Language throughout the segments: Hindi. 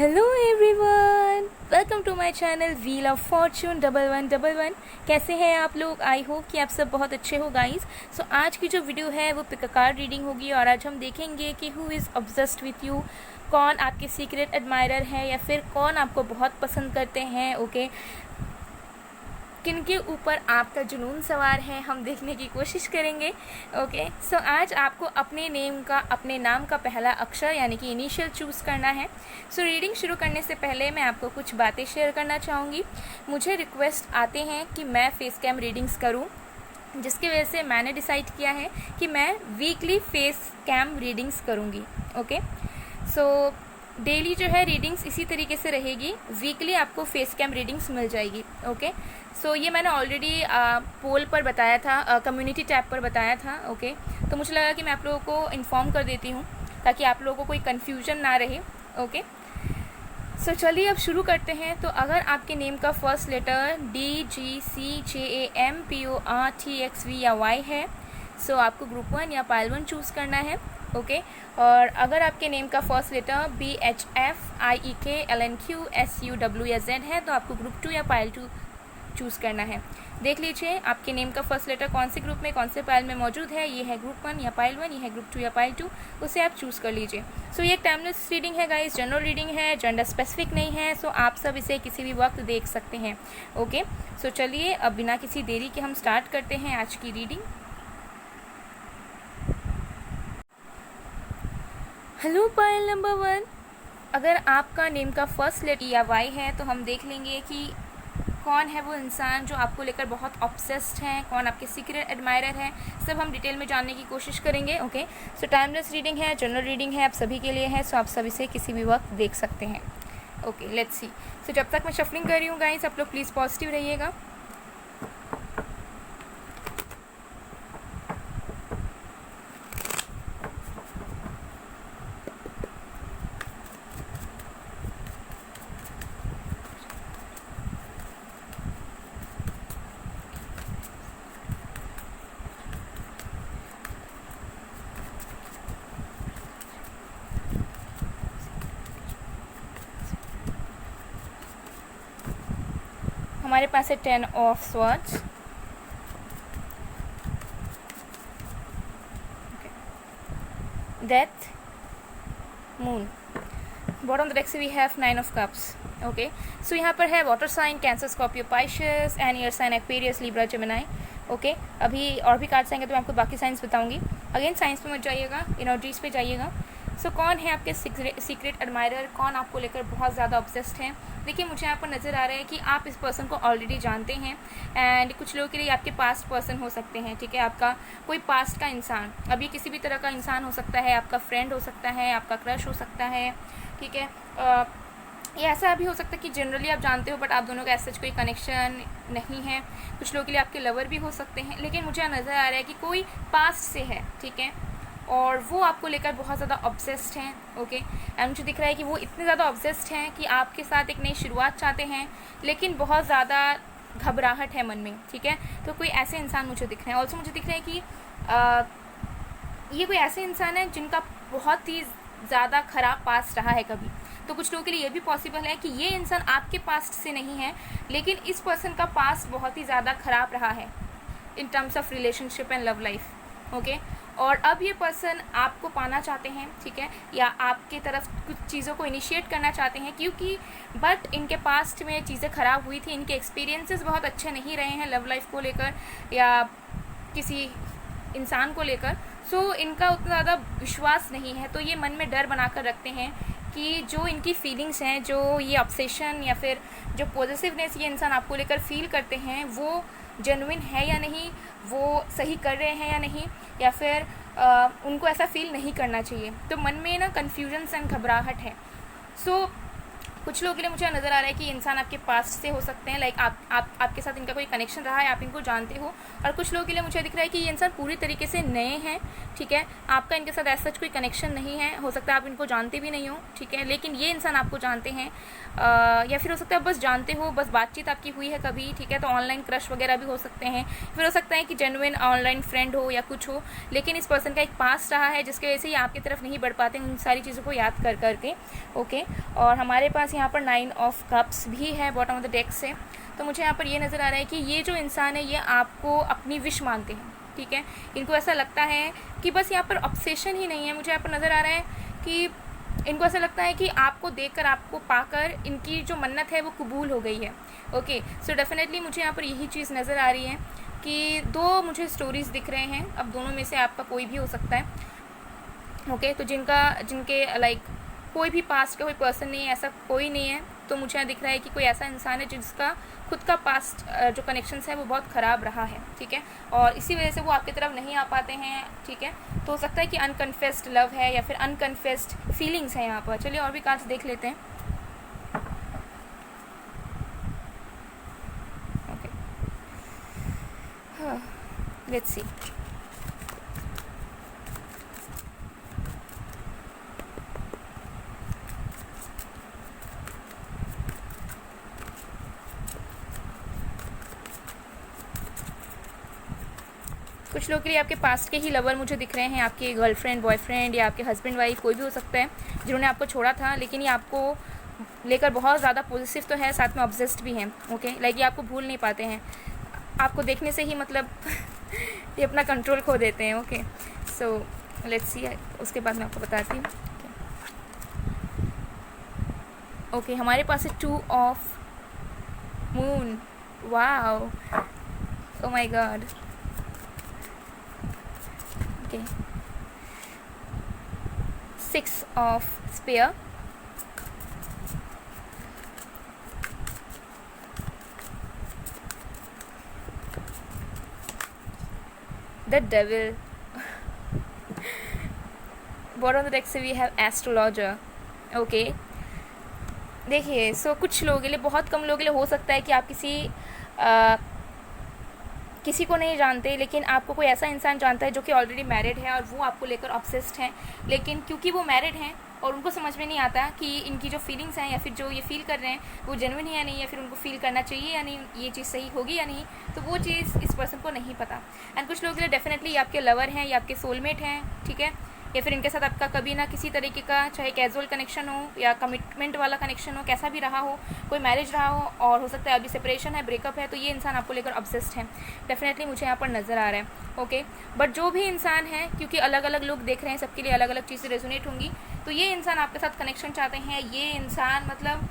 Hello everyone, welcome to my channel wheel of fortune 1111। कैसे हैं आप लोग? आई होप कि आप सब बहुत अच्छे हो गाइस। सो आज की जो वीडियो है वो पिक अ कार्ड रीडिंग होगी और आज हम देखेंगे कि who is obsessed with you, कौन आपके सीक्रेट एडमायरर है या फिर कौन आपको बहुत पसंद करते हैं। ओके, किन के ऊपर आपका जुनून सवार है हम देखने की कोशिश करेंगे। ओके, सो आज आपको अपने नाम का पहला अक्षर यानी कि इनिशियल चूज़ करना है। सो रीडिंग शुरू करने से पहले मैं आपको कुछ बातें शेयर करना चाहूँगी। मुझे रिक्वेस्ट आते हैं कि मैं फेस कैम रीडिंग्स करूँ, जिसकी वजह से मैंने डिसाइड किया है कि मैं वीकली फेस कैम रीडिंग्स करूँगी। ओके, सो डेली जो है रीडिंग्स इसी तरीके से रहेगी, वीकली आपको फेस कैम रीडिंग्स मिल जाएगी। ओके, सो ये मैंने ऑलरेडी पोल पर बताया था, कम्युनिटी टैब पर बताया था। ओके, तो मुझे लगा कि मैं आप लोगों को इन्फॉर्म कर देती हूँ ताकि आप लोगों को कोई कन्फ्यूजन ना रहे। ओके, सो चलिए अब शुरू करते हैं। तो अगर आपके नेम का फर्स्ट लेटर DGCJAMPORTXV या Y है, सो आपको ग्रुप 1 या पाइल 1 चूज़ करना है। ओके, और अगर आपके नेम का फर्स्ट लेटर BHFIEKLNQSUW या Z है तो आपको ग्रुप 2 या पाइल 2 चूज़ करना है। देख लीजिए आपके नेम का फर्स्ट लेटर कौन से ग्रुप में कौन से पाइल में मौजूद है। ये है ग्रुप 1 या पाइल 1, ये है ग्रुप 2 या पाइल 2, उसे आप चूज़ कर लीजिए। सो ये एक टाइमलेस रीडिंग है गाइस, जनरल रीडिंग है, जेंडर स्पेसिफिक नहीं है। सो आप सब इसे किसी भी वक्त देख सकते हैं। ओके, सो चलिए अब बिना किसी देरी के हम स्टार्ट करते हैं आज की रीडिंग। हेलो पाइल नंबर 1, अगर आपका नेम का फर्स्ट लेटर या वाई है तो हम देख लेंगे कि कौन है वो इंसान जो आपको लेकर बहुत ऑब्सेस्ड है, कौन आपके सीक्रेट एडमायरर है, सब हम डिटेल में जानने की कोशिश करेंगे। ओके, सो टाइमलेस रीडिंग है, जनरल रीडिंग है, आप सभी के लिए है, सो आप सभी से किसी भी वक्त देख सकते हैं। Okay, let's see. सो जब तक मैं शफलिंग कर रही हूँ गाइस, आप लोग प्लीज़ पॉजिटिव रहिएगा। हमारे पास है 10 of swords, Death, Moon. Bottom of the deck से we have 9 of cups. Okay, so यहाँ पर है water sign, Cancer, Scorpio, Pisces, and air sign Aquarius, Libra, Gemini. Okay, अभी और भी कार्ड्स आएंगे तो मैं आपको बाकी साइंस बताऊंगी। अगेन साइंस पे मत जाइएगा, एनर्जीज पे जाइएगा। सो कौन है आपके सीक्रेट एडमायरर, कौन आपको लेकर बहुत ज़्यादा ऑब्सेस्ड है। देखिए मुझे यहाँ पर नज़र आ रहा है कि आप इस पर्सन को ऑलरेडी जानते हैं एंड कुछ लोगों के लिए आपके पास्ट पर्सन हो सकते हैं। ठीक है, आपका कोई पास्ट का इंसान, अभी किसी भी तरह का इंसान हो सकता है, आपका फ्रेंड हो सकता है, आपका क्रश हो सकता है। ठीक है, ये ऐसा भी हो सकता है कि जनरली आप जानते हो बट आप दोनों का ऐसा कोई कनेक्शन नहीं है। कुछ लोगों के लिए आपके लवर भी हो सकते हैं, लेकिन मुझे नज़र आ रहा है कि कोई पास्ट से है। ठीक है, और वो आपको लेकर बहुत ज़्यादा ऑब्सेस्ड हैं। ओके, एंड मुझे दिख रहा है कि वो इतने ज़्यादा ऑब्सेस्ड हैं कि आपके साथ एक नई शुरुआत चाहते हैं, लेकिन बहुत ज़्यादा घबराहट है मन में। ठीक है, तो कोई ऐसे इंसान मुझे दिख रहे हैं। ऑल्सो मुझे दिख रहा है कि ये कोई ऐसे इंसान है जिनका बहुत ही ज़्यादा ख़राब पास्ट रहा है कभी। तो कुछ लोगों के लिए ये भी पॉसिबल है कि ये इंसान आपके पास्ट से नहीं है, लेकिन इस पर्सन का पास्ट बहुत ही ज़्यादा ख़राब रहा है in terms of relationship and love life. Okay, और अब ये पर्सन आपको पाना चाहते हैं। ठीक है, या आपके तरफ कुछ चीज़ों को इनिशिएट करना चाहते हैं, क्योंकि बट इनके पास्ट में चीज़ें ख़राब हुई थी, इनके एक्सपीरियंसेस बहुत अच्छे नहीं रहे हैं लव लाइफ को लेकर या किसी इंसान को लेकर। सो इनका उतना ज़्यादा विश्वास नहीं है, तो ये मन में डर बना कर रखते हैं कि जो इनकी फीलिंग्स हैं, जो ये ऑब्सेशन या फिर जो पॉजिटिवनेस ये इंसान आपको लेकर फील करते हैं, वो जेन्युइन है या नहीं, वो सही कर रहे हैं या नहीं, या फिर उनको ऐसा फील नहीं करना चाहिए। तो मन में ना कन्फ्यूजन एंड घबराहट है। सो कुछ लोगों के लिए मुझे नज़र आ रहा है कि इंसान आपके पास्ट से हो सकते हैं, लाइक आपके साथ इनका कोई कनेक्शन रहा है, आप इनको जानते हो। और कुछ लोगों के लिए मुझे दिख रहा है कि ये इंसान पूरी तरीके से नए हैं, ठीक है, आपका इनके साथ ऐसा कोई कनेक्शन नहीं है, हो सकता है आप इनको जानते भी नहीं हो, ठीक है, लेकिन ये इंसान आपको जानते हैं, या फिर हो सकता है बस जानते हो, बस बातचीत आपकी हुई है कभी, ठीक है, तो ऑनलाइन क्रश वगैरह भी हो सकते हैं, फिर हो सकता है कि जेन्युइन ऑनलाइन फ्रेंड हो या कुछ हो, लेकिन इस पर्सन का एक पास्ट रहा है जिसकी वजह से ये आपकी तरफ नहीं बढ़ पाते उन सारी चीज़ों को याद कर करके। ओके, और हमारे पास यहाँ पर 9 ऑफ कप्स भी है बॉटम ऑफ द डेक से। तो मुझे यहाँ पर ये नज़र आ रहा है कि ये जो इंसान है ये आपको अपनी विश मानते हैं, ठीक है, इनको ऐसा लगता है कि बस यहाँ पर ऑब्सेशन ही नहीं है, मुझे यहाँ पर नज़र आ रहा है कि इनको ऐसा लगता है कि आपको देखकर, आपको पाकर इनकी जो मन्नत है वो कबूल हो गई है। ओके, सो डेफिनेटली मुझे यहाँ पर यही चीज़ नज़र आ रही है कि दो मुझे स्टोरीज़ दिख रहे हैं, अब दोनों में से आपका कोई भी हो सकता है। ओके, तो जिनके लाइक कोई भी पास्ट का कोई पर्सन नहीं है, ऐसा कोई नहीं है, तो मुझे यहाँ दिख रहा है कि कोई ऐसा इंसान है जिसका खुद का पास्ट जो कनेक्शंस है वो बहुत ख़राब रहा है, ठीक है, और इसी वजह से वो आपकी तरफ नहीं आ पाते हैं, ठीक है, तो हो सकता है कि अनकन्फेस्ड लव है या फिर अनकन्फेस्ड फीलिंग्स हैं यहाँ पर। चलिए और भी कार्ड्स देख लेते हैं। Okay, let's see. कुछ लोगों के लिए आपके पास्ट के ही लवर मुझे दिख रहे हैं, आपके गर्लफ्रेंड, बॉयफ्रेंड या आपके हस्बैंड वाइफ, कोई भी हो सकता है, जिन्होंने आपको छोड़ा था, लेकिन ये आपको लेकर बहुत ज़्यादा पॉजिटिव तो है, साथ में ऑब्सेस्ड भी हैं। ओके, लाइक ये आपको भूल नहीं पाते हैं, आपको देखने से ही मतलब ये अपना कंट्रोल खो देते हैं। ओके, सो लेट्स सी, उसके बाद मैं आपको बताती हूँ। ओके, हमारे पास है 2 of moon. Wow, oh my God. Okay, 6 of spear, the devil, bottom of the deck से we have astrologer। ओके, देखिए, सो कुछ लोगों के लिए, बहुत कम लोगों के लिए हो सकता है कि आप किसी को नहीं जानते, लेकिन आपको कोई ऐसा इंसान जानता है जो कि ऑलरेडी मैरिड है और वो आपको लेकर ऑब्सेस्ड हैं, लेकिन क्योंकि वो मैरिड हैं और उनको समझ में नहीं आता कि इनकी जो फीलिंग्स हैं या फिर जो ये फील कर रहे हैं वो जेन्युइन है या नहीं, या फिर उनको फील करना चाहिए या नहीं, ये चीज़ सही होगी या नहीं, तो वो चीज़ इस पर्सन को नहीं पता। एंड कुछ लोगों के लिए डेफिनेटली ये आपके लवर हैं या आपके सोलमेट हैं, ठीक है, या फिर इनके साथ आपका कभी ना किसी तरीके का, चाहे कैजुअल कनेक्शन हो या कमिटमेंट वाला कनेक्शन हो, कैसा भी रहा हो, कोई मैरिज रहा हो, और हो सकता है अभी सेपरेशन है, ब्रेकअप है, तो ये इंसान आपको लेकर ऑब्सेस्ड है, डेफिनेटली मुझे यहाँ पर नज़र आ रहा है। ओके, बट जो भी इंसान है, क्योंकि अलग अलग लोग देख रहे हैं, सबके लिए अलग अलग चीज़ें रेजोनेट होंगी, तो ये इंसान आपके साथ कनेक्शन चाहते हैं, ये इंसान मतलब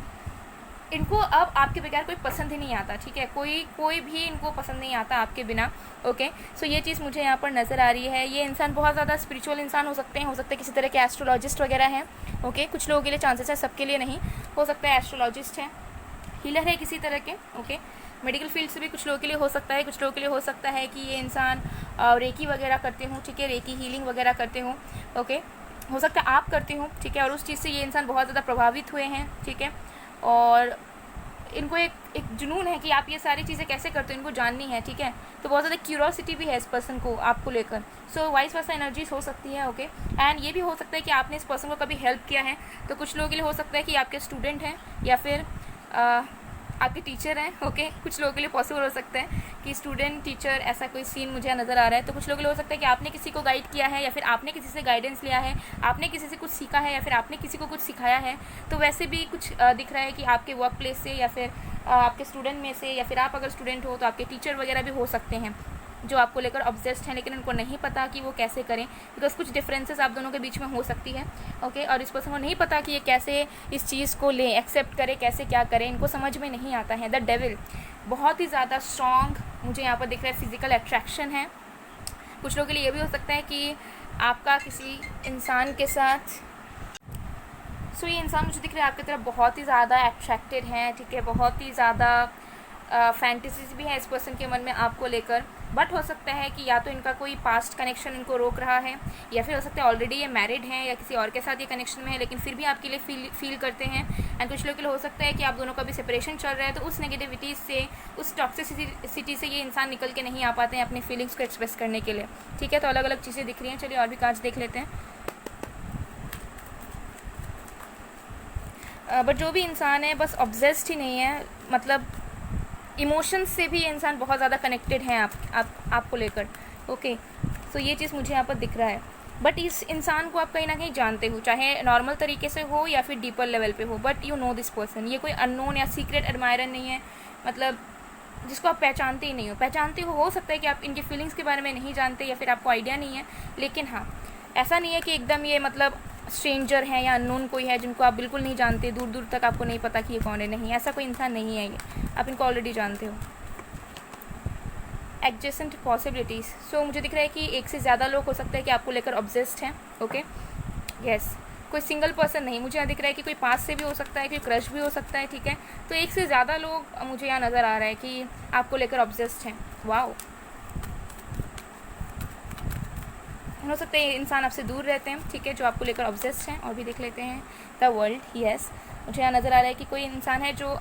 इनको अब आपके बगैर कोई पसंद ही नहीं आता, ठीक है, कोई भी इनको पसंद नहीं आता आपके बिना। ओके, सो ये चीज़ मुझे यहाँ पर नज़र आ रही है। ये इंसान बहुत ज़्यादा स्पिरिचुअल इंसान हो सकते हैं, हो सकता है किसी तरह के एस्ट्रोलॉजिस्ट वगैरह हैं। ओके, कुछ लोगों के लिए चांसेस है, सबके लिए नहीं, हो सकता है एस्ट्रोलॉजिस्ट हैं, हीलर है किसी तरह के। ओके, मेडिकल फील्ड से भी कुछ लोगों के लिए हो सकता है, कुछ लोगों के लिए हो सकता है कि ये इंसान रेकी वगैरह करते हों, ठीक है, रेकी हीलिंग वगैरह करते हों। ओके, हो सकता है आप करते हो, ठीक है, और उस चीज़ से ये इंसान बहुत ज़्यादा प्रभावित हुए हैं, ठीक है, और इनको एक जुनून है कि आप ये सारी चीज़ें कैसे करते हो, इनको जाननी है, ठीक है, तो बहुत ज़्यादा क्यूरोसिटी भी है इस पर्सन को आपको लेकर। सो वाइस वर्सा एनर्जीज हो सकती है। ओके, एंड ये भी हो सकता है कि आपने इस पर्सन को कभी हेल्प किया है, तो कुछ लोगों के लिए हो सकता है कि आपके स्टूडेंट हैं या फिर आपके टीचर हैं। ओके, कुछ लोगों के लिए पॉसिबल हो सकता है कि स्टूडेंट टीचर, ऐसा कोई सीन मुझे नज़र आ रहा है। तो कुछ लोगों के लिए हो सकता है कि आपने किसी को गाइड किया है या फिर आपने किसी से गाइडेंस लिया है, आपने किसी से कुछ सीखा है या फिर आपने किसी को कुछ सिखाया है। तो वैसे भी कुछ दिख रहा है कि आपके वर्क प्लेस से या फिर आपके स्टूडेंट में से, या फिर आप अगर स्टूडेंट हो तो आपके टीचर वगैरह भी हो सकते हैं जो आपको लेकर ऑब्सेस्ड हैं, लेकिन उनको नहीं पता कि वो कैसे करें, बिकॉज कुछ डिफरेंसेस आप दोनों के बीच में हो सकती है। ओके, और इस पर्सन को नहीं पता कि ये कैसे इस चीज़ को लें, एक्सेप्ट करें, कैसे क्या करें, इनको समझ में नहीं आता है। द डेविल बहुत ही ज़्यादा स्ट्रॉन्ग मुझे यहाँ पर दिख रहा है, फिजिकल अट्रैक्शन है। कुछ लोगों के लिए ये भी हो सकता है कि आपका किसी इंसान के साथ, सो ये इंसान मुझे दिख रहा है आपकी तरफ बहुत ही ज़्यादा अट्रैक्टेड है, ठीक है, बहुत ही ज़्यादा फैंटेसीज भी हैं इस पर्सन के मन में आपको लेकर, बट हो सकता है कि या तो इनका कोई पास्ट कनेक्शन इनको रोक रहा है, या फिर हो सकता है ऑलरेडी ये मैरिड हैं या किसी और के साथ ये कनेक्शन में है, लेकिन फिर भी आपके लिए फील करते हैं। एंड कुछ लोगों के लिए हो सकता है कि आप दोनों का भी सेपरेशन चल रहा है, तो उस नेगेटिविटी से, उस टॉक्सिसिटी से ये इंसान निकल के नहीं आ पाते हैं अपनी फीलिंग्स को एक्सप्रेस करने के लिए। ठीक है, तो अलग अलग चीज़ें दिख रही हैं। चलिए और भी कार्ड्स देख लेते हैं। बट जो भी इंसान है बस ऑब्सेस्ड ही नहीं है, मतलब इमोशंस से भी ये इंसान बहुत ज़्यादा कनेक्टेड हैं आपको लेकर। ओके, सो ये चीज़ मुझे यहाँ पर दिख रहा है। बट इस इंसान को आप कहीं ना कहीं जानते हो, चाहे नॉर्मल तरीके से हो या फिर डीपर लेवल पे हो, but you know this person. ये कोई अननोन या सीक्रेट एडमायरर नहीं है, मतलब जिसको आप पहचानते ही नहीं हो। पहचानते हो सकता है कि आप इनकी फीलिंग्स के बारे में नहीं जानते या फिर आपको आइडिया नहीं है, लेकिन हाँ, ऐसा नहीं है कि एकदम ये मतलब स्ट्रेंजर है या अननोन कोई है जिनको आप बिल्कुल नहीं जानते, दूर दूर तक आपको नहीं पता कि ये कौन है। नहीं, ऐसा कोई इंसान नहीं है, ये आप इनको ऑलरेडी जानते हो। एडजेसेंट पॉसिबिलिटीज़, सो मुझे दिख रहा है कि एक से ज़्यादा लोग हो सकता है कि आपको लेकर ऑब्सेस्ड हैं। ओके, यस, कोई सिंगल पर्सन नहीं, मुझे यहाँ दिख रहा है कि कोई पास से भी हो सकता है, कोई क्रश भी हो सकता है। ठीक है, तो एक से ज़्यादा लोग मुझे यहाँ नज़र आ रहा है कि आपको लेकर ऑब्सेस्ड हैं। वाओ, हो सकता है इंसान आपसे दूर रहते हैं, ठीक है, जो आपको लेकर ऑब्सेस्ड हैं। और भी देख लेते हैं। द वर्ल्ड, यस, मुझे यहाँ नज़र आ रहा है कि कोई इंसान है जो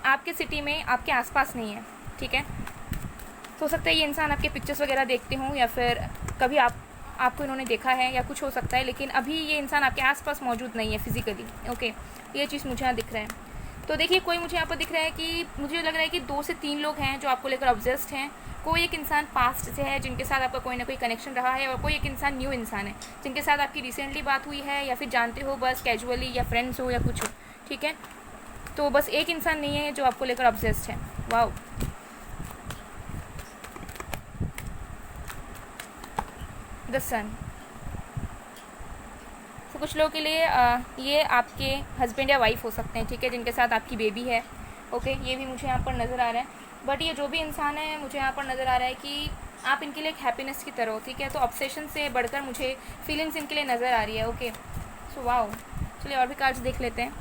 आपके सिटी में आपके आसपास नहीं है। ठीक है, तो हो सकता है ये इंसान आपके पिक्चर्स वगैरह देखते हों, या फिर कभी आपको इन्होंने देखा है या कुछ हो सकता है, लेकिन अभी ये इंसान आपके आसपास मौजूद नहीं है फिजिकली। ओके, ये चीज़ मुझे यहाँ दिख रहा है। तो देखिए, कोई मुझे यहाँ पर दिख रहा है कि मुझे लग रहा है कि 2 से 3 लोग हैं जो आपको लेकर ऑब्सेस्ड हैं। कोई एक इंसान पास्ट से है जिनके साथ आपका कोई ना कोई कनेक्शन रहा है, और कोई एक इंसान न्यू इंसान है जिनके साथ आपकी रिसेंटली बात हुई है, या फिर जानते हो बस कैजुअली, या फ्रेंड्स हो या कुछ हो। ठीक है, तो बस एक इंसान नहीं है जो आपको लेकर ऑब्सेस्ड है। वाओ, द सन। तो कुछ लोगों के लिए ये आपके हस्बैंड या वाइफ हो सकते हैं, ठीक है, जिनके साथ आपकी बेबी है। ओके, ये भी मुझे यहाँ पर नज़र आ रहा है। बट ये जो भी इंसान है, मुझे यहाँ पर नज़र आ रहा है कि आप इनके लिए एक हैप्पीनेस की तरह हो। ठीक है, तो ऑब्सेशन से बढ़कर मुझे फीलिंग्स इनके लिए नज़र आ रही है। ओके, सो वाओ, चलिए और भी कार्ड्स देख लेते हैं।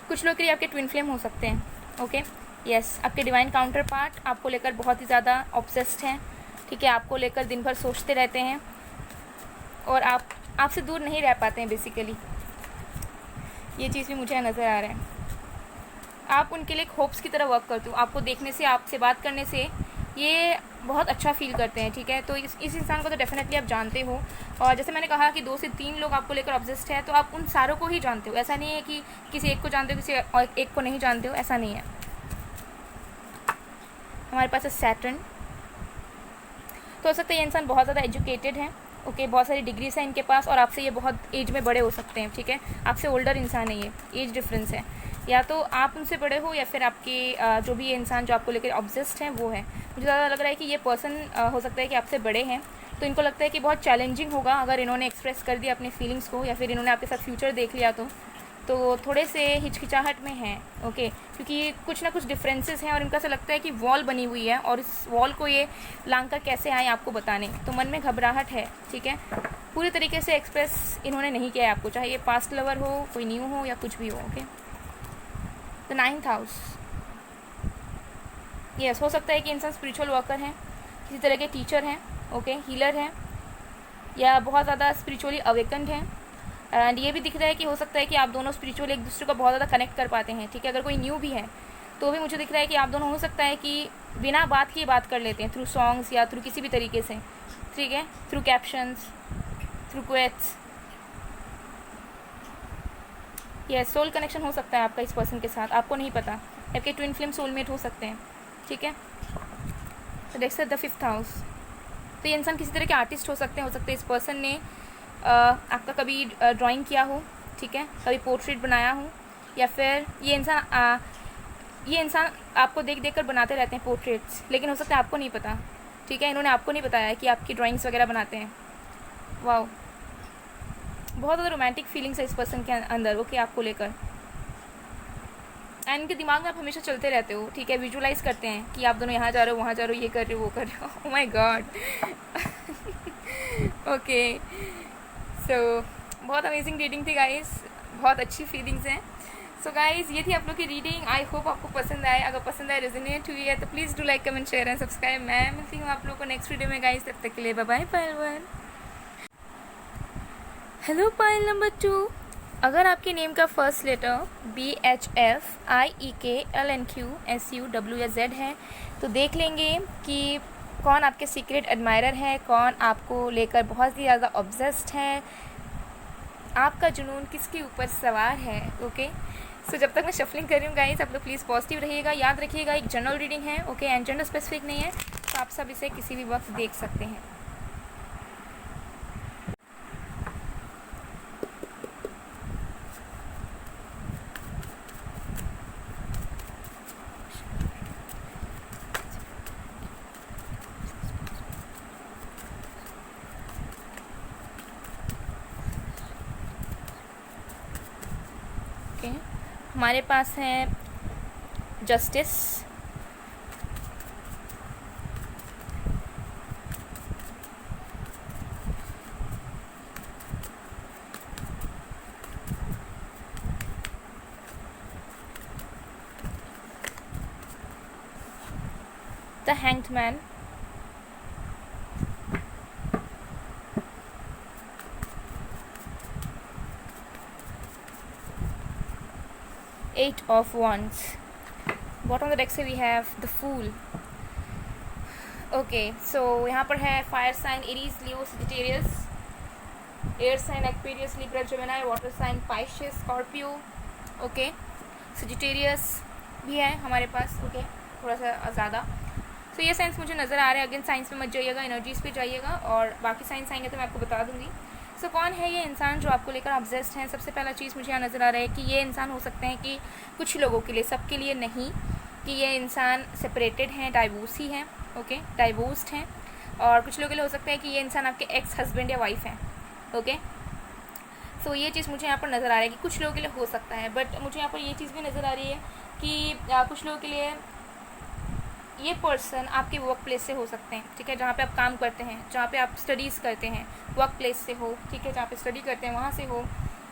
कुछ लोग के लिए आपके ट्विन फ्लेम हो सकते हैं। ओके, यस, आपके डिवाइन काउंटर पार्ट आपको लेकर बहुत ही ज़्यादा ऑब्सेस्ड हैं। ठीक है, आपको लेकर दिन भर सोचते रहते हैं, और आपसे दूर नहीं रह पाते हैं बेसिकली। ये चीज़ भी मुझे नज़र आ रहा है। आप उनके लिए एक होप्स की तरह वर्क करते हो। आपको देखने से, आपसे बात करने से ये बहुत अच्छा फील करते हैं। ठीक है, तो इस इंसान को तो डेफिनेटली आप जानते हो। और जैसे मैंने कहा कि 2 से 3 लोग आपको लेकर ऑब्सेस्ड है, तो आप उन सारों को ही जानते हो। ऐसा नहीं है कि किसी एक को जानते हो, किसी और एक को नहीं जानते हो, ऐसा नहीं है। हमारे पास है सैटर्न। तो हो सकता है ये इंसान बहुत ज़्यादा एजुकेटेड है। ओके, बहुत सारी डिग्रीज हैं इनके पास, और आपसे ये बहुत एज में बड़े हो सकते हैं। ठीक है, आपसे ओल्डर इंसान है, ये एज डिफरेंस है, या तो आप उनसे बड़े हो, या फिर आपके जो भी ये इंसान जो आपको लेकर ऑब्सेस्ड है वो है। मुझे ज़्यादा लग रहा है कि ये पर्सन हो सकता है कि आपसे बड़े हैं, तो इनको लगता है कि बहुत चैलेंजिंग होगा अगर इन्होंने एक्सप्रेस कर दिया अपनी फीलिंग्स को, या फिर इन्होंने आपके साथ फ्यूचर देख लिया तो थोड़े से हिचकिचाहट में हैं। ओके, क्योंकि कुछ ना कुछ डिफरेंसेस हैं, और इनका ऐसा लगता है कि वॉल बनी हुई है, और इस वॉल को ये लांग कर कैसे आए आपको बताने, तो मन में घबराहट है। ठीक है, पूरी तरीके से एक्सप्रेस इन्होंने नहीं किया है आपको, चाहे ये पास्ट लवर हो, कोई न्यू हो, या कुछ भी हो। Okay, the 9th house, yes, हो सकता है कि इंसान स्पिरिचुअल वर्कर हैं, किसी तरह के टीचर हैं। ओके, हीलर हैं, या बहुत ज़्यादा स्पिरिचुअली अवेकन्ड हैं। एंड ये भी दिख रहा है कि हो सकता है कि आप दोनों स्पिरिचुअल एक दूसरे को बहुत ज़्यादा कनेक्ट कर पाते हैं। ठीक है, अगर कोई न्यू भी है तो भी मुझे दिख रहा है कि आप दोनों हो सकता है कि बिना बात किए बात कर लेते हैं, थ्रू सॉन्ग्स या थ्रू किसी भी तरीके से। ठीक है, थ्रू कैप्शंस, थ्रू क्वेट्स। यह सोल कनेक्शन हो सकता है आपका इस पर्सन के साथ, आपको नहीं पता। आपके ट्विन फ्लेम सोलमेट हो सकते हैं। ठीक है, तो नेक्स्ट है द 5th हाउस। तो ये इंसान किसी तरह के आर्टिस्ट हो सकते हैं। इस पर्सन ने आपका कभी ड्राइंग किया हो, ठीक है, कभी पोर्ट्रेट बनाया हो, या फिर ये इंसान आपको देख कर बनाते रहते हैं पोर्ट्रेट्स, लेकिन हो सकता है आपको नहीं पता। ठीक है, इन्होंने आपको नहीं बताया कि आपकी ड्राइंग्स वगैरह बनाते हैं। वाओ, बहुत ज़्यादा रोमांटिक फीलिंग्स है इस पर्सन के अंदर। ओके, आपको लेकर, एंड इनके दिमाग में आप हमेशा चलते रहते हो। ठीक है, विजुलाइज करते हैं कि आप दोनों यहाँ जा रहे हो, वहाँ जा रहे हो, ये कर रहे हो, वो कर रहे हो। Oh my God. ओके, सो बहुत अमेजिंग रीडिंग थी गाइस, बहुत अच्छी फीलिंग्स हैं। सो गाइज ये थी आप लोग की रीडिंग। आई होप आपको पसंद आए। अगर पसंद आए, रेजोनेट हुई है तो please do like, comment, share and subscribe. मैं मिलती हूँ आप लोगों को नेक्स्ट वीडियो में गाइज। तब तक के लिए बाय बाय पायल 1। Hello pile number 2। अगर आपके नेम का फर्स्ट लेटर BHFIEKLNQSUW या Z है तो देख लेंगे कि कौन आपके सीक्रेट एडमायरर है, कौन आपको लेकर बहुत ही ज़्यादा ऑब्सेस्ड है, आपका जुनून किसके ऊपर सवार है। ओके सो जब तक मैं शफलिंग कर रही हूँ गाइस, आप लोग प्लीज़ पॉजिटिव रहिएगा। याद रखिएगा एक जनरल रीडिंग है, ओके, एंड जेंडर स्पेसिफिक नहीं है, तो आप सब इसे किसी भी वक्त देख सकते हैं। ओके हमारे पास है justice, the hanged man, Eight of Wands. Bottom of the deck से we have the Fool. Okay so यहाँ पर है fire sign Aries, Leo, Sagittarius, air sign Aquarius, Libra, Gemini, water sign Pisces, Scorpio. Okay Sagittarius भी है हमारे पास, ओके थोड़ा सा ज़्यादा। तो ये साइंस मुझे नज़र आ रहे हैं। अगेन साइंस पे मत जाइएगा, एनर्जीज़ पे जाइएगा, और बाकी साइंस आएंगे तो मैं आपको बता दूंगी। सो कौन है ये इंसान जो आपको लेकर ऑब्सेस्ड हैं। सबसे पहला चीज़ मुझे यहाँ नज़र आ रहा है कि ये इंसान हो सकते हैं कि कुछ लोगों के लिए, सबके लिए नहीं, कि ये इंसान सेपरेटेड हैं, डाइवोर्स ही हैं, ओके डाइवोर्स्ड हैं। और कुछ लोगों के लिए हो सकता है कि ये इंसान आपके एक्स हस्बैंड या वाइफ हैं, ओके। सो ये चीज़ मुझे यहाँ पर नज़र आ रहा है कि कुछ लोगों के लिए हो सकता है, बट मुझे यहाँ पर ये चीज़ भी नज़र आ रही है कि कुछ लोगों के लिए ये पर्सन आपके वर्क प्लेस से हो सकते हैं, ठीक है, जहाँ पे आप काम करते हैं, जहाँ पे आप स्टडीज़ करते हैं, वर्क प्लेस से हो, ठीक है, जहाँ पे स्टडी करते हैं वहाँ से हो।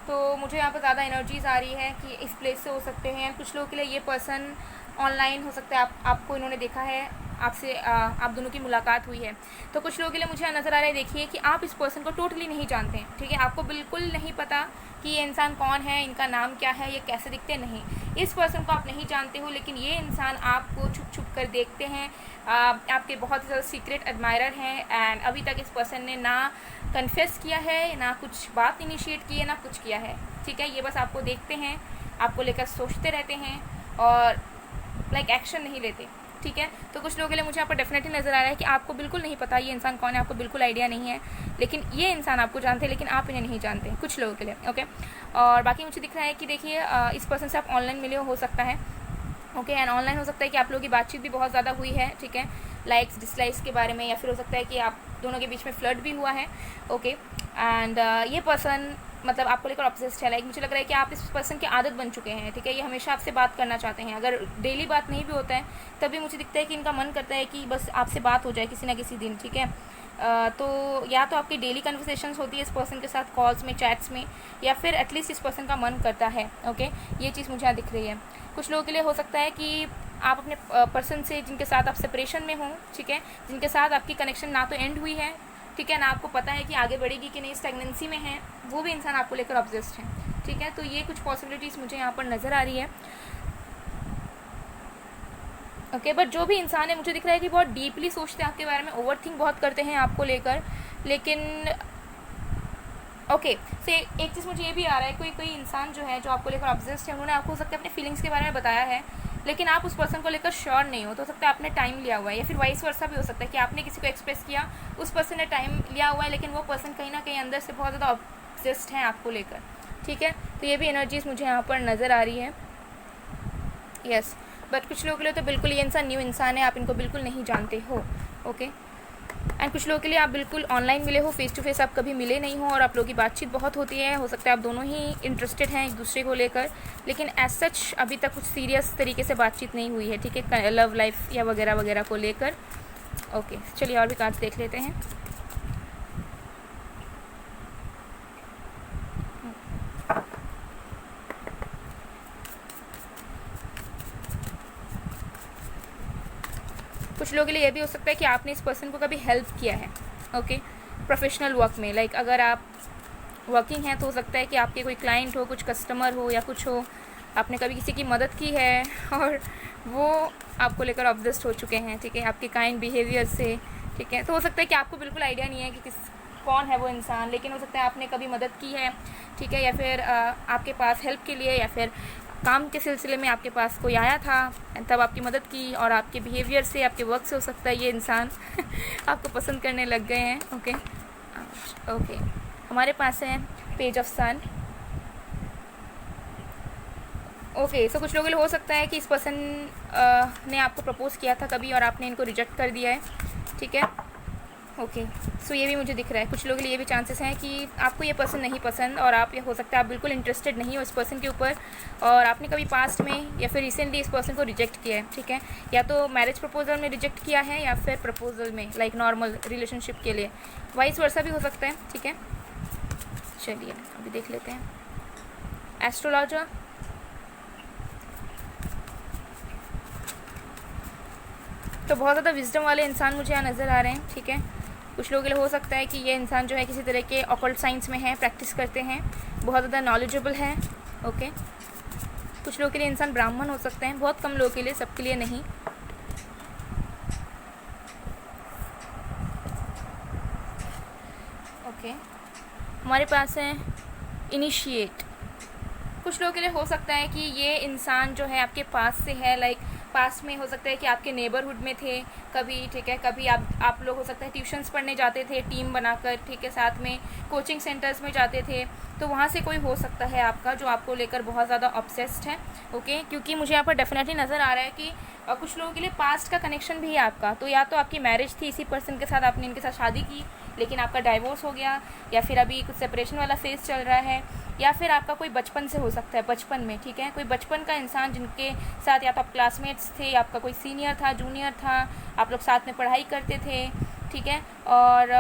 तो मुझे यहाँ पर ज़्यादा एनर्जीज़ आ रही है कि इस प्लेस से हो सकते हैं। कुछ लोगों के लिए ये पर्सन ऑनलाइन हो सकता है, आपको इन्होंने देखा है, आपसे आप दोनों की मुलाकात हुई है। तो कुछ लोगों के लिए मुझे यहाँ नज़र आ रहा है, देखिए कि आप इस पर्सन को टोटली नहीं जानते हैं, ठीक है, आपको बिल्कुल नहीं पता कि ये इंसान कौन है, इनका नाम क्या है, ये कैसे दिखते नहीं, इस पर्सन को आप नहीं जानते हो, लेकिन ये इंसान आपको छुप छुप कर देखते हैं, आपके बहुत ही ज़्यादा सीक्रेट एडमायरर हैं। एंड अभी तक इस पर्सन ने ना कन्फेस किया है, ना कुछ बात इनिशिएट की है, ना कुछ किया है, ठीक है, ये बस आपको देखते हैं, आपको लेकर सोचते रहते हैं और लाइक एक्शन नहीं लेते, ठीक है। तो कुछ लोगों के लिए मुझे यहाँ पर डेफिनेटली नज़र आ रहा है कि आपको बिल्कुल नहीं पता ये इंसान कौन है, आपको बिल्कुल आइडिया नहीं है, लेकिन ये इंसान आपको जानते हैं, लेकिन आप इन्हें नहीं जानते, कुछ लोगों के लिए, ओके। और बाकी मुझे दिख रहा है कि देखिए इस पर्सन से आप ऑनलाइन मिले हो सकता है, ओके, एंड ऑनलाइन हो सकता है कि आप लोगों की बातचीत भी बहुत ज़्यादा हुई है, ठीक है, लाइक्स डिसलाइक्स के बारे में, या फिर हो सकता है कि आप दोनों के बीच में फ्लर्ट भी हुआ है, ओके। एंड ये पर्सन मतलब आपको लेकर ऑब्सेस्ड है, लाइक मुझे लग रहा है कि आप इस पर्सन की आदत बन चुके हैं, ठीक है, ये हमेशा आपसे बात करना चाहते हैं। अगर डेली बात नहीं भी होता है तभी मुझे दिखता है कि इनका मन करता है कि बस आपसे बात हो जाए किसी ना किसी दिन, ठीक है। तो या तो आपकी डेली कन्वर्सेशंस होती है इस पर्सन के साथ, कॉल्स में, चैट्स में, या फिर एटलीस्ट इस पर्सन का मन करता है, ओके, ये चीज़ मुझे यहाँ दिख रही है। कुछ लोगों के लिए हो सकता है कि आप अपने पर्सन से जिनके साथ आप सेपरेशन में हों, ठीक है, जिनके साथ आपकी कनेक्शन ना तो एंड हुई है, ठीक है, ना आपको पता है कि आगे बढ़ेगी कि नहीं, स्टैग्नेंसी में है, वो भी इंसान आपको लेकर ऑब्सेस्ड है, ठीक है। तो ये कुछ पॉसिबिलिटीज़ मुझे यहाँ पर नज़र आ रही है, ओके। बट जो भी इंसान है मुझे दिख रहा है कि बहुत डीपली सोचते हैं आपके बारे में, ओवर थिंक बहुत करते हैं आपको लेकर, लेकिन ओके से एक चीज़ मुझे ये भी आ रहा है, कोई इंसान जो है जो आपको लेकर ऑब्सेस्ड है, उन्होंने आपको हो सकता है अपने फीलिंग्स के बारे में बताया है, लेकिन आप उस पर्सन को लेकर श्योर नहीं हो, तो सकता है आपने टाइम लिया हुआ है, या फिर वाइस वर्सा भी हो सकता है कि आपने किसी को एक्सप्रेस किया, उस पर्सन ने टाइम लिया हुआ है, लेकिन वो पर्सन कहीं ना कहीं अंदर से बहुत ज़्यादा ऑब्सेस्ड है आपको लेकर, ठीक है। तो ये भी एनर्जीज मुझे यहाँ पर नज़र आ रही है, यस। बट कुछ लोगों के लिए तो बिल्कुल ये इंसान न्यू इंसान है, आप इनको बिल्कुल नहीं जानते हो, ओके। एंड कुछ लोगों के लिए आप बिल्कुल ऑनलाइन मिले हो, फेस टू फेस आप कभी मिले नहीं हो, और आप लोगों की बातचीत बहुत होती है, हो सकता है आप दोनों ही इंटरेस्टेड हैं एक दूसरे को लेकर, लेकिन एज सच अभी तक कुछ सीरियस तरीके से बातचीत नहीं हुई है, ठीक है, लव लाइफ या वगैरह वगैरह को लेकर, ओके। चलिए और भी कार्ड्स देख लेते हैं। लोगों के लिए ये भी हो सकता है कि आपने इस पर्सन को कभी हेल्प किया है, ओके, प्रोफेशनल वर्क में, लाइक अगर आप वर्किंग हैं तो हो सकता है कि आपके कोई क्लाइंट हो, कुछ कस्टमर हो या कुछ हो, आपने कभी किसी की मदद की है और वो आपको लेकर ऑब्सेस्ड हो चुके हैं, ठीक है, आपके काइंड बिहेवियर से, ठीक है। तो हो सकता है कि आपको बिल्कुल आइडिया नहीं है कि कौन है वो इंसान, लेकिन हो सकता है आपने कभी मदद की है, ठीक है, या फिर आपके पास हेल्प के लिए या फिर काम के सिलसिले में आपके पास कोई आया था, तब आपकी मदद की, और आपके बिहेवियर से, आपके वर्क से हो सकता है ये इंसान आपको पसंद करने लग गए हैं, ओके। ओके, हमारे पास है पेज ऑफ सन। ओके, सो कुछ लोगों के लिए हो सकता है कि इस पर्सन ने आपको प्रपोज़ किया था कभी और आपने इनको रिजेक्ट कर दिया है, ठीक है। ओके, सो ये भी मुझे दिख रहा है। कुछ लोगों के लिए ये भी चांसेस हैं कि आपको ये पर्सन नहीं पसंद और आप, ये हो सकता है आप बिल्कुल इंटरेस्टेड नहीं हो इस पर्सन के ऊपर, और आपने कभी पास्ट में या फिर रिसेंटली इस पर्सन को रिजेक्ट किया है, ठीक है, या तो मैरिज प्रपोजल में रिजेक्ट किया है या फिर प्रपोजल में, लाइक नॉर्मल रिलेशनशिप के लिए, वाइस वर्सा भी हो सकता है, ठीक है। चलिए अभी देख लेते हैं एस्ट्रोलॉजर। तो बहुत ज़्यादा विजडम वाले इंसान मुझे यहाँ नज़र आ रहे हैं, ठीक है। कुछ लोगों के लिए हो सकता है कि ये इंसान जो है किसी तरह के ऑकल्ट साइंस में है, प्रैक्टिस करते हैं, बहुत ज़्यादा नॉलेजेबल है, ओके। कुछ लोगों के लिए इंसान ब्राह्मण हो सकते हैं, बहुत कम लोगों के लिए, सबके लिए नहीं। ओके, हमारे पास है इनिशिएट। कुछ लोगों के लिए हो सकता है कि ये इंसान जो है आपके पास से है, लाइक पास में हो सकता है कि आपके नेबरहुड में थे कभी, ठीक है, कभी आप लोग हो सकता है ट्यूशन्स पढ़ने जाते थे टीम बनाकर, ठीक है, साथ में कोचिंग सेंटर्स में जाते थे, तो वहाँ से कोई हो सकता है आपका जो आपको लेकर बहुत ज़्यादा ऑब्सेस्ड है, ओके। क्योंकि मुझे यहाँ पर डेफिनेटली नज़र आ रहा है कि कुछ लोगों के लिए पास्ट का कनेक्शन भी है आपका, तो या तो आपकी मैरिज थी इसी पर्सन के साथ, आपने इनके साथ शादी की लेकिन आपका डाइवोर्स हो गया, या फिर अभी कुछ सेपरेशन वाला फेज चल रहा है, या फिर आपका कोई बचपन से हो सकता है, बचपन में, ठीक है, कोई बचपन का इंसान जिनके साथ या तो आप क्लासमेट्स थे, आपका कोई सीनियर था, जूनियर था, आप लोग साथ में पढ़ाई करते थे, ठीक है, और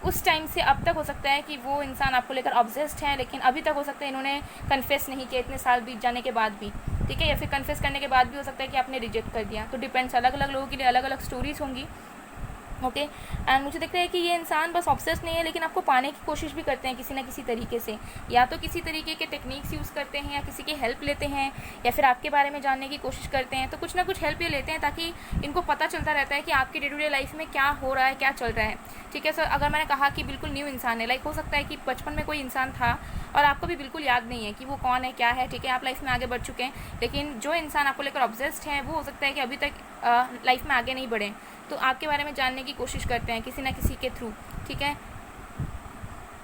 उस टाइम से अब तक हो सकता है कि वो इंसान आपको लेकर ऑब्सेस्ड है, लेकिन अभी तक हो सकता है इन्होंने कन्फेस नहीं किया इतने साल बीत जाने के बाद भी, ठीक है, या फिर कन्फेस करने के बाद भी हो सकता है कि आपने रिजेक्ट कर दिया। तो डिपेंड्स, अलग अलग लोगों के लिए अलग अलग स्टोरीज होंगी, ओके। एंड मुझे दिखता है कि ये इंसान बस ऑब्सेस नहीं है, लेकिन आपको पाने की कोशिश भी करते हैं किसी ना किसी तरीके से, या तो किसी तरीके के टेक्निक्स यूज़ करते हैं, या किसी की हेल्प लेते हैं, या फिर आपके बारे में जानने की कोशिश करते हैं, तो कुछ ना कुछ हेल्प ये लेते हैं ताकि इनको पता चलता रहता है कि आपके डे टू डे लाइफ में क्या हो रहा है, क्या चल रहा है, ठीक है। सर अगर मैंने कहा कि बिल्कुल न्यू इंसान है, लाइक हो सकता है कि बचपन में कोई इंसान था और आपको भी बिल्कुल याद नहीं है कि वो कौन है, क्या है, ठीक है, आप लाइफ में आगे बढ़ चुके हैं, लेकिन जो इंसान आपको लेकर ऑब्सेस्ड है वो हो सकता है कि अभी तक लाइफ में आगे नहीं बढ़े, तो आपके बारे में जानने की कोशिश करते हैं किसी ना किसी के थ्रू, ठीक है,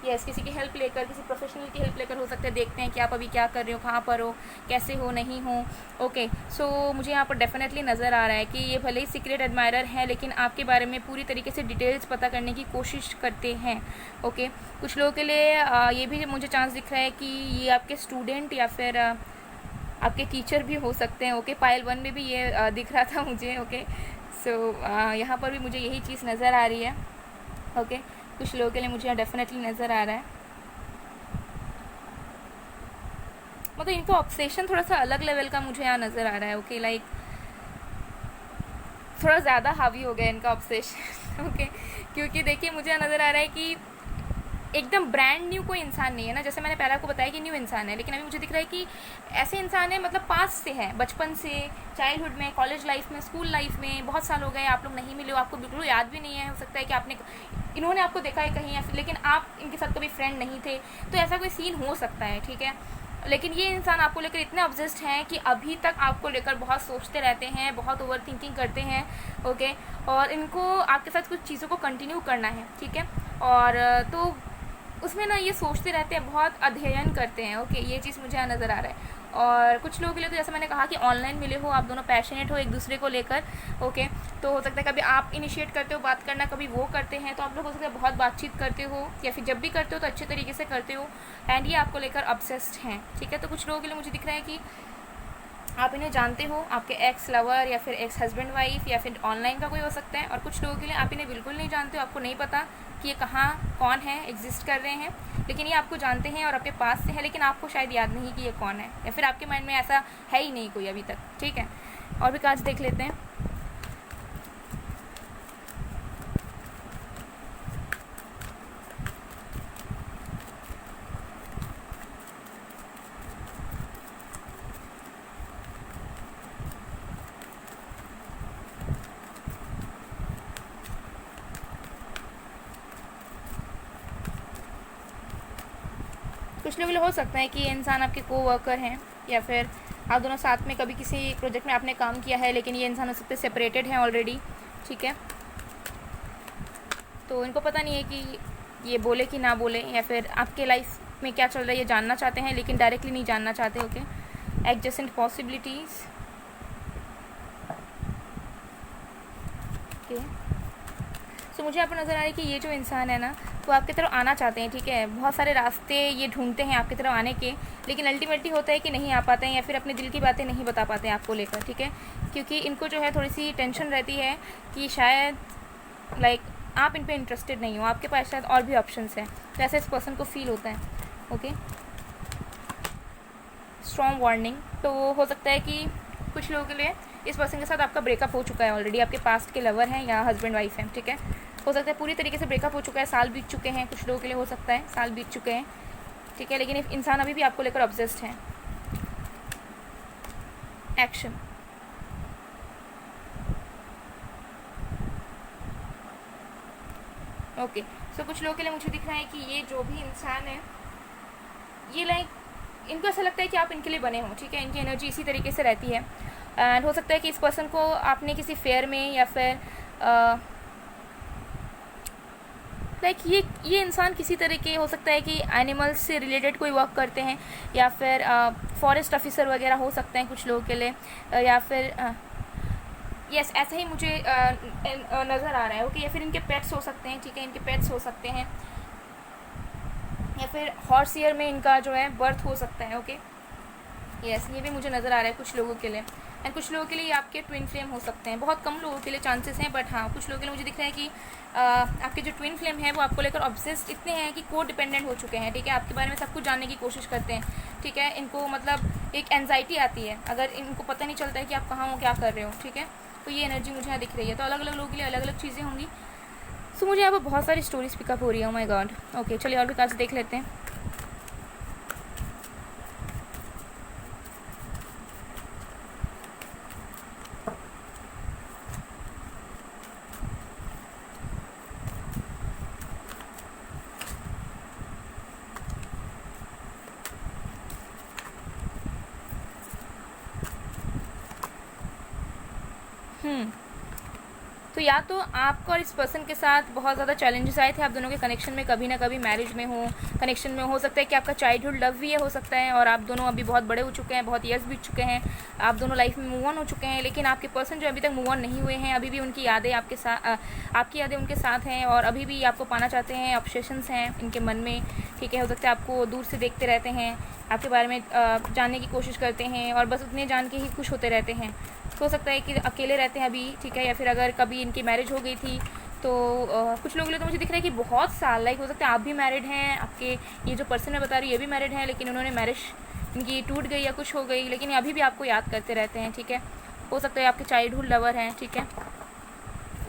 यस, किसी की हेल्प लेकर, किसी प्रोफेशनल की हेल्प लेकर हो सकता है, देखते हैं कि आप अभी क्या कर रहे हो, कहाँ पर हो, कैसे हो, नहीं हो, ओके। सो मुझे यहाँ पर डेफिनेटली नज़र आ रहा है कि ये भले ही सीक्रेट एडमायरर है, लेकिन आपके बारे में पूरी तरीके से डिटेल्स पता करने की कोशिश करते हैं, ओके। कुछ लोगों के लिए ये भी मुझे चांस दिख रहा है कि ये आपके स्टूडेंट या फिर आपके टीचर भी हो सकते हैं, ओके। पाइल 1 में भी ये दिख रहा था मुझे, ओके। सो यहाँ पर भी मुझे यही चीज़ नज़र आ रही है, ओके। कुछ लोगों के लिए मुझे यहाँ डेफिनेटली नज़र आ रहा है, मतलब इनका ऑब्सेशन थोड़ा सा अलग लेवल का मुझे यहाँ नज़र आ रहा है, ओके, लाइक थोड़ा ज़्यादा हावी हो गया इनका ऑब्सेशन, ओके। क्योंकि देखिए मुझे यहाँ नज़र आ रहा है कि एकदम ब्रांड न्यू कोई इंसान नहीं है ना, जैसे मैंने पहले आपको बताया कि न्यू इंसान है, लेकिन अभी मुझे दिख रहा है कि ऐसे इंसान है, मतलब पास से है, बचपन से, चाइल्डहुड में, कॉलेज लाइफ में, स्कूल लाइफ में, बहुत साल हो गए आप लोग नहीं मिले हो, आपको बिल्कुल याद भी नहीं है, हो सकता है कि आपने, इन्होंने आपको देखा है कहीं या फिर, लेकिन आप इनके साथ कभी फ्रेंड नहीं थे, तो ऐसा कोई सीन हो सकता है, ठीक है। लेकिन ये इंसान आपको लेकर इतने ऑब्सेस्ड हैं कि अभी तक आपको लेकर बहुत सोचते रहते हैं, बहुत ओवर थिंकिंग करते हैं, ओके, और इनको आपके साथ कुछ चीज़ों को कंटिन्यू करना है, ठीक है, और तो उसमें ना ये सोचते रहते हैं, बहुत अध्ययन करते हैं, ओके। ये चीज़ मुझे यहाँ नज़र आ रहा है। और कुछ लोगों के लिए तो जैसे मैंने कहा कि ऑनलाइन मिले हो, आप दोनों पैशनेट हो एक दूसरे को लेकर, ओके, तो हो सकता है कभी आप इनिशिएट करते हो बात करना, कभी वो करते हैं, तो आप लोग हो सकता है बहुत बातचीत करते हो, या फिर जब भी करते हो तो अच्छे तरीके से करते हो, एंड ये आपको लेकर ऑब्सेस्ड हैं, ठीक है। तो कुछ लोगों के लिए मुझे दिख रहा है कि आप इन्हें जानते हो, आपके एक्स लवर या फिर एक्स हस्बैंड वाइफ या फिर ऑनलाइन का कोई हो सकता है, और कुछ लोगों के लिए आप इन्हें बिल्कुल नहीं जानते हो, आपको नहीं पता कि ये कहाँ कौन है, एग्जिस्ट कर रहे हैं, लेकिन ये आपको जानते हैं और आपके पास से है, लेकिन आपको शायद याद नहीं कि ये कौन है, या फिर आपके माइंड में ऐसा है ही नहीं कोई अभी तक, ठीक है। और भी कार्ड्स देख लेते हैं। कुछ लोगों के लिए हो सकता है कि ये इंसान आपके को-वर्कर हैं, या फिर आप दोनों साथ में कभी किसी प्रोजेक्ट में आपने काम किया है, लेकिन ये इंसान हो सकते सेपरेटेड हैं ऑलरेडी, ठीक है। तो इनको पता नहीं है कि ये बोले कि ना बोले, या फिर आपके लाइफ में क्या चल रहा है ये जानना चाहते हैं लेकिन डायरेक्टली नहीं जानना चाहते। Okay, adjacent possibilities. ओके, सो मुझे आपको नज़र आ रहा है कि ये जो इंसान है ना, वो आपकी तरफ आना चाहते हैं, ठीक है। बहुत सारे रास्ते ये ढूंढते हैं आपकी तरफ आने के, लेकिन अल्टीमेटली होता है कि नहीं आ पाते हैं, या फिर अपने दिल की बातें नहीं बता पाते हैं आपको लेकर, ठीक है। क्योंकि इनको जो है थोड़ी सी टेंशन रहती है कि शायद लाइक आप इन पे इंटरेस्टेड नहीं हो, आपके पास शायद और भी ऑप्शंस हैं, तो ऐसे इस पर्सन को फील होता है। Okay, strong warning. तो हो सकता है कि कुछ लोगों के लिए इस पर्सन के साथ आपका ब्रेकअप हो चुका है ऑलरेडी, आपके पास्ट के लवर हैं या हस्बैंड वाइफ हैं, ठीक है। हो सकता है पूरी तरीके से ब्रेकअप हो चुका है, साल बीत चुके हैं, कुछ लोगों के लिए हो सकता है साल बीत चुके हैं, ठीक है। लेकिन इंसान अभी भी आपको लेकर ऑब्सेस्ड है। एक्शन। ओके, सो कुछ लोगों के लिए मुझे दिख रहा है कि ये जो भी इंसान है, ये लाइक इनको ऐसा लगता है कि आप इनके लिए बने हो, ठीक है। इनकी एनर्जी इसी तरीके से रहती है। एंड हो सकता है कि इस पर्सन को आपने किसी फेयर में, या फिर लाइक ये इंसान किसी तरह के, हो सकता है कि एनिमल्स से रिलेटेड कोई वर्क करते हैं, या फिर फॉरेस्ट ऑफिसर वगैरह हो सकते हैं कुछ लोगों के लिए, या फिर यस ऐसा ही मुझे नज़र आ रहा है। ओके, या फिर इनके पेट्स हो सकते हैं, ठीक है, इनके पेट्स हो सकते हैं, या फिर हॉर्स ईयर में इनका जो है बर्थ हो सकता है। ओके, यस ये भी मुझे नज़र आ रहा है कुछ लोगों के लिए। एंड कुछ लोगों के लिए आपके ट्विन फ्लेम हो सकते हैं, बहुत कम लोगों के लिए चांसेस हैं, बट हाँ कुछ लोगों के लिए मुझे दिख रहा है कि आपके जो ट्विन फ्लेम है वो आपको लेकर ऑब्सेस्ड इतने हैं कि को डिपेंडेंट हो चुके हैं, ठीक है। आपके बारे में सब कुछ जानने की कोशिश करते हैं, ठीक है। इनको मतलब एक एनजाइटी आती है अगर इनको पता नहीं चलता है कि आप कहाँ हो, क्या कर रहे हो, ठीक है। तो ये एनर्जी मुझे यहाँ दिख रही है। तो अलग अलग लोगों के लिए अलग अलग चीज़ें होंगी। सो मुझे यहाँ पर बहुत सारी स्टोरीज पिकअप हो रही है। Oh my God. ओके, चलिए और भी कार्ड्स देख लेते हैं। तो या तो आपको और इस पर्सन के साथ बहुत ज़्यादा चैलेंजेस आए थे आप दोनों के कनेक्शन में, कभी ना कभी मैरिज में हो, कनेक्शन में हो सकता है कि आपका चाइल्डहुड लव भी हो सकता है, और आप दोनों अभी बहुत बड़े हो चुके हैं, बहुत ईयर्स बीत चुके हैं, आप दोनों लाइफ में मूव ऑन हो चुके हैं, लेकिन आपके पर्सन जो अभी तक मूव ऑन नहीं हुए हैं, अभी भी उनकी यादें आपके साथ, आपकी यादें उनके साथ हैं, और अभी भी आपको पाना चाहते हैं, ऑब्सेशंस हैं इनके मन में, ठीक है। हो सकता है आपको दूर से देखते रहते हैं, आपके बारे में जानने की कोशिश करते हैं, और बस उतने जान के ही खुश होते रहते हैं। हो सकता है कि अकेले रहते हैं अभी, ठीक है, या फिर अगर कभी इनकी मैरिज हो गई थी तो कुछ लोगों के लिए तो मुझे दिख रहा है कि बहुत साल, लाइक हो सकता है आप भी मैरिड हैं, आपके ये जो पर्सन मैं बता रही हूँ ये भी मैरिड हैं, लेकिन उन्होंने मैरिज इनकी टूट गई या कुछ हो गई, लेकिन अभी भी आपको याद करते रहते हैं, ठीक है। हो सकता है आपके चाइल्डहुड लवर हैं, ठीक है,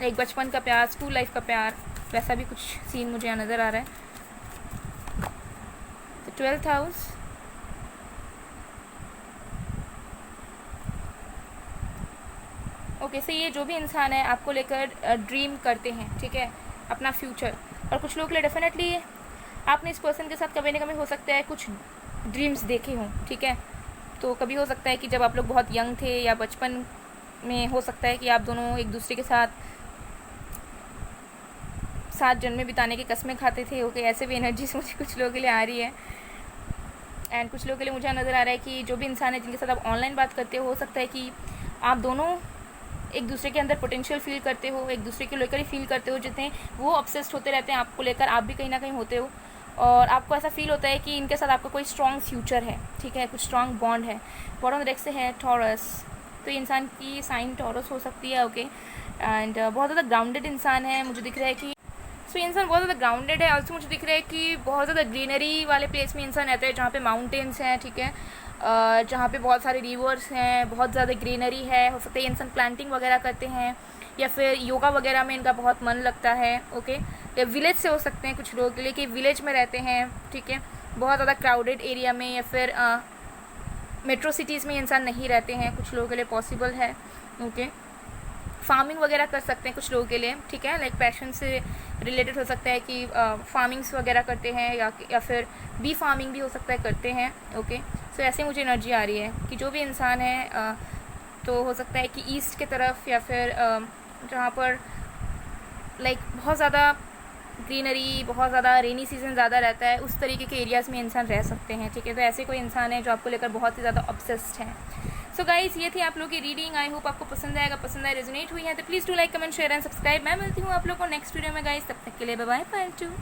एक बचपन का प्यार, स्कूल लाइफ का प्यार, वैसा भी कुछ सीन मुझे यहाँ नज़र आ रहा है। तो 12th हाउस, ओके से ये जो भी इंसान है आपको लेकर ड्रीम करते हैं, ठीक है, अपना फ्यूचर। और कुछ लोगों के लिए डेफिनेटली आपने इस पर्सन के साथ कभी ना कभी हो सकता है कुछ ड्रीम्स देखे हों, ठीक है। तो कभी हो सकता है कि जब आप लोग बहुत यंग थे या बचपन में, हो सकता है कि आप दोनों एक दूसरे के साथ 7 जन्में बिताने की कस्में खाते थे। ओके, ऐसे भी एनर्जीज मुझे कुछ लोगों के लिए आ रही है। एंड कुछ लोगों के लिए मुझे नज़र आ रहा है कि जो भी इंसान है जिनके साथ आप ऑनलाइन बात करते हो सकता है कि आप दोनों एक दूसरे के अंदर पोटेंशियल फील करते हो, एक दूसरे के लेकर ही फील करते हो, जितने वो ऑब्सेस्ड होते रहते हैं आपको लेकर, आप भी कहीं ना कहीं होते हो, और आपको ऐसा फील होता है कि इनके साथ आपका कोई स्ट्रॉन्ग फ्यूचर है, ठीक है, कुछ स्ट्रॉन्ग बॉन्ड है। बॉटम डेक से है टॉरस, तो इंसान की साइन टॉरस हो सकती है। ओके, एंड बहुत ज़्यादा ग्राउंडेड इंसान है, मुझे दिख रहा है कि सो इंसान बहुत ज़्यादा ग्राउंडेड है। ऑल्सो मुझे दिख रहा है कि बहुत ज़्यादा ग्रीनरी वाले प्लेस में इंसान रहता है, जहाँ पे माउंटेन्स हैं, ठीक है, जहाँ पे बहुत सारे रिवर्स हैं, बहुत ज़्यादा ग्रीनरी है। हो सकता है इंसान प्लांटिंग वगैरह करते हैं, या फिर योगा वगैरह में इनका बहुत मन लगता है। ओके, या विलेज से हो सकते हैं कुछ लोगों के लिए कि विलेज में रहते हैं, ठीक है, बहुत ज़्यादा क्राउडेड एरिया में, या फिर मेट्रो सिटीज़ में इंसान नहीं रहते हैं, कुछ लोगों के लिए पॉसिबल है। ओके, फार्मिंग वगैरह कर सकते हैं कुछ लोगों के लिए, ठीक है, लाइक पैशन से रिलेटेड हो सकता है कि फार्मिंग्स वगैरह करते हैं या फिर बी फार्मिंग भी हो सकता है करते हैं। ओके, सो ऐसे मुझे एनर्जी आ रही है कि जो भी इंसान है तो हो सकता है कि ईस्ट के तरफ या फिर जहाँ पर लाइक बहुत ज़्यादा ग्रीनरी, बहुत ज़्यादा रेनी सीजन ज़्यादा रहता है, उस तरीके के एरियाज़ में इंसान रह सकते हैं। ठीक है, तो ऐसे कोई इंसान है जो आपको लेकर बहुत ही ज़्यादा ऑब्सेस्ड है। सो गाइस, ये थी आप लोगों की रीडिंग। आई होप आपको पसंद आएगा, पसंद आए, रेजोनेट हुई है तो please do like, comment, share and subscribe. मैं मिलती हूँ आप लोगों को नेक्स्ट वीडियो में गाइस, तब तक के लिए बाय बाय, बाय टू।